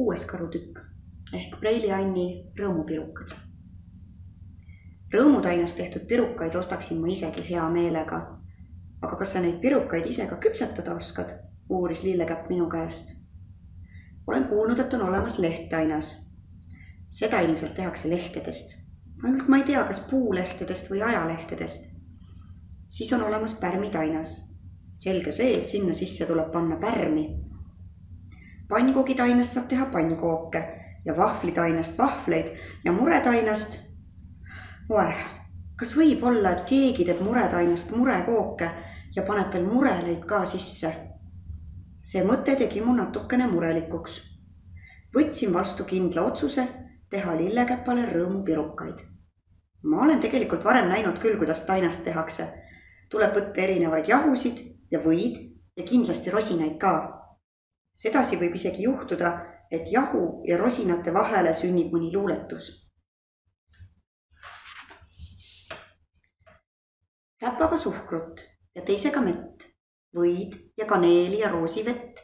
6. karutükk ehk Preili Anni rõõmupirukad. Rõõmutainast tehtud pirukaid ostaksin ma isegi hea meelega. Aga kas sa neid pirukaid ise ka küpsetada oskad? Uuris lillekäpp minu käest. Olen kuulnud, et on olemas lehttainas. Seda ilmselt tehakse lehtedest. Ainult ma ei tea, kas puulehtedest või ajalehtedest. Siis on olemas pärmitainas. Selge see, et sinna sisse tuleb panna pärmi. Pannkoogidainast saab teha pannkooke ja vahvlitainast vahvleid ja muretainast. Kas võib olla, et keegi teeb muretainast murekooke ja paneb veel mureleid ka sisse? See mõte tegi mu natukene murelikuks. Võtsin vastu kindla otsuse teha lillekäpale rõõmupirukaid. Ma olen tegelikult varem näinud küll, kuidas tainast tehakse. Tuleb võtta erinevaid jahusid ja võid ja kindlasti rosinaid ka. Sedasi võib isegi juhtuda, et jahu ja rosinate vahele sünnib mõni luuletus. Käpaga suhkrut ja teisega mett, võid ja kaneeli ja roosivett,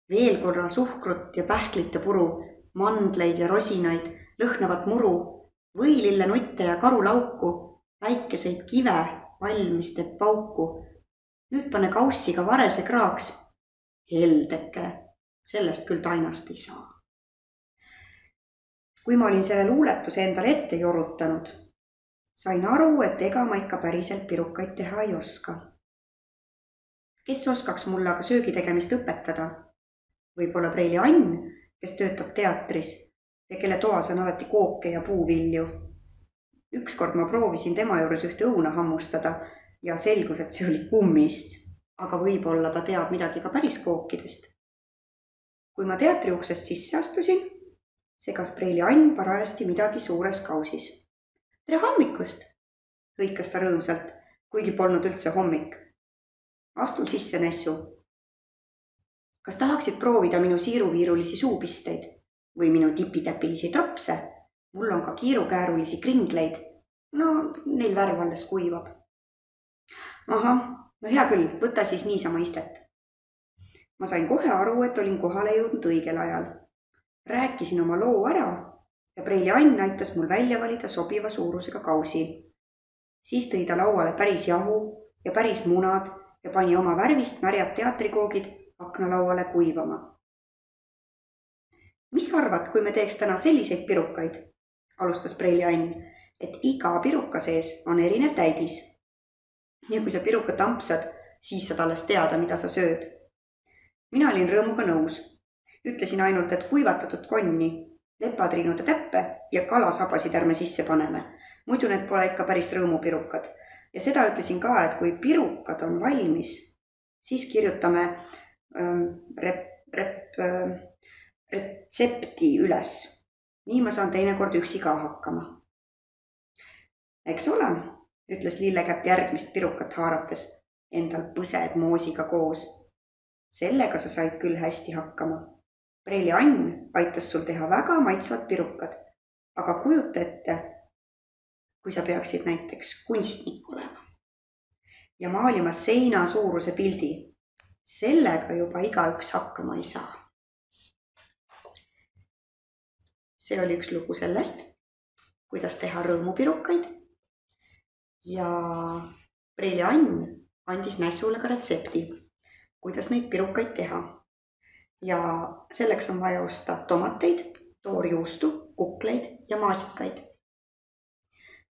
veel korra suhkrut ja pähklite puru, mandleid ja rosinaid, lõhnavat muru, võilille nutte ja karulauku, väikeseid kive valmis teeb pauku. Nüüd pane kaussiga varese kraaks. Heldeke, sellest küll tainast ei saa. Kui ma olin selle luuletuse endale ette jorutanud, sain aru, et ega ma ikka päriselt pirukaid teha ei oska. Kes oskaks mulle aga söögi tegemist õpetada? Võib-olla Preili Ann, kes töötab teatris ja kelle toas on alati kooke ja puuvilju. Ükskord ma proovisin tema juures ühte õuna hammustada ja selgus, et see oli kummist, aga võib-olla ta teab midagi ka päris kookidest. Kui ma teatri uksest sisse astusin, segas Preili Ann parajasti midagi suures kausis. Tere hommikust, hõikas ta rõõmsalt, kuigi polnud üldse hommik. Astun sisse, Nessu. Kas tahaksid proovida minu siiruviirulisi suupisteid või minu tipitäpilisi tropse? Mul on ka kiirukäärulisi kringleid. No, neil värv alles kuivab. Ahah, no hea küll, võta siis niisama istet. Ma sain kohe aru, et olin kohale jõudnud õigel ajal. Rääkisin oma loo ära ja Preili Ann aitas mul välja valida sobiva suurusega kausi. Siis tõi ta lauale päris jahu ja päris munad ja pani oma värvist märjad teatrikoogid aknalauale kuivama. Mis arvad, kui me teeks täna selliseid pirukaid? Alustas Preili Ann, et iga piruka sees on erinev täidis. Ja kui sa pirukat ampsad, siis saad alles teada, mida sa sööd. Mina olin rõõmuga nõus. Ütlesin ainult, et kuivatatud konni, lepatriinude täppe ja kalasabasid ärme sisse paneme. Muidu need pole ikka päris rõõmupirukad. Ja seda ütlesin ka, et kui pirukad on valmis, siis kirjutame retsepti üles. Nii ma saan teinekord üksi ka hakkama. Eks ole, ütles lillekäpp järgmist pirukat haarates, endal põsed moosiga koos. Sellega sa said küll hästi hakkama. Preili Ann aitas sul teha väga maitsvad pirukad, aga kujuta ette, kui sa peaksid näiteks kunstnik olema ja maalima seina suuruse pildi. Sellega juba igaüks hakkama ei saa. See oli üks lugu sellest, kuidas teha rõõmupirukaid ja Preili Ann andis Nässule ka retsepti, kuidas neid pirukaid teha. Ja selleks on vaja osta tomateid, toorjuustu, kukleid ja maasikaid.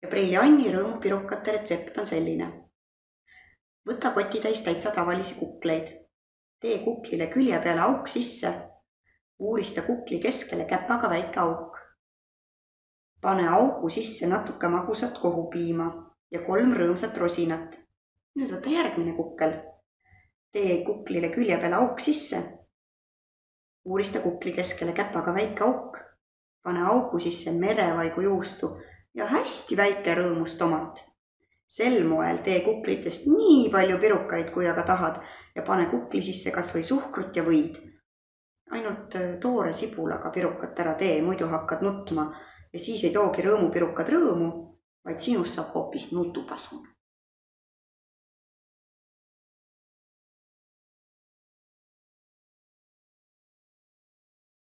Ja Preili Anni rõõmupirukate retsept on selline. Võta kotitäis täitsa tavalisi kukleid. Tee kuklile külje peale auk sisse. Uurista kukli keskele käpaga väike auk. Pane augu sisse natuke magusat kohupiima ja 3 rõõmsat rosinat. Nüüd võta järgmine kukkel. Tee kuklile külje peale auk sisse. Uurista kukli keskele käpaga väike auk. Pane augu sisse merevaigu juustu ja hästi väike rõõmus tomat. Sel moel tee kuklitest nii palju pirukaid, kui aga tahad ja pane kukli sisse kas või suhkrut ja võid. Ainult toore sibulaga pirukat ära tee, muidu hakkad nutma ja siis ei toogi rõõmupirukad rõõmu, vaid sinust saab hoopis nutupasun.